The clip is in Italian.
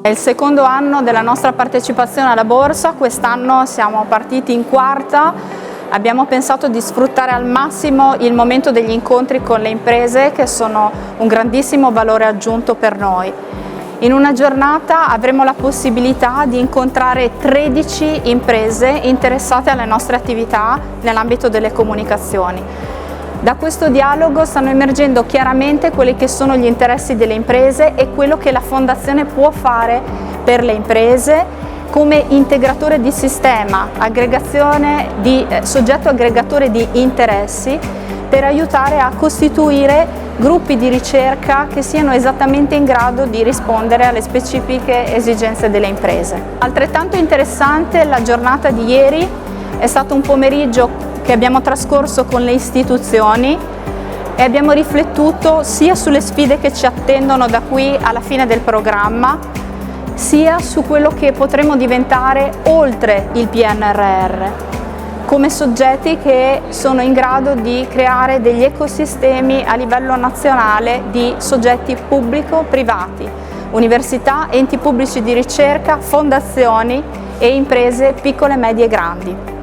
È il secondo anno della nostra partecipazione alla borsa, quest'anno siamo partiti in quarta, abbiamo pensato di sfruttare al massimo il momento degli incontri con le imprese che sono un grandissimo valore aggiunto per noi. In una giornata avremo la possibilità di incontrare 13 imprese interessate alle nostre attività nell'ambito delle comunicazioni. Da questo dialogo stanno emergendo chiaramente quelli che sono gli interessi delle imprese e quello che la Fondazione può fare per le imprese come integratore di sistema, soggetto aggregatore di interessi per aiutare a costituire gruppi di ricerca che siano esattamente in grado di rispondere alle specifiche esigenze delle imprese. Altrettanto interessante la giornata di ieri, è stato un pomeriggio che abbiamo trascorso con le istituzioni e abbiamo riflettuto sia sulle sfide che ci attendono da qui alla fine del programma, sia su quello che potremo diventare oltre il PNRR, come soggetti che sono in grado di creare degli ecosistemi a livello nazionale di soggetti pubblico-privati, università, enti pubblici di ricerca, fondazioni e imprese piccole, medie e grandi.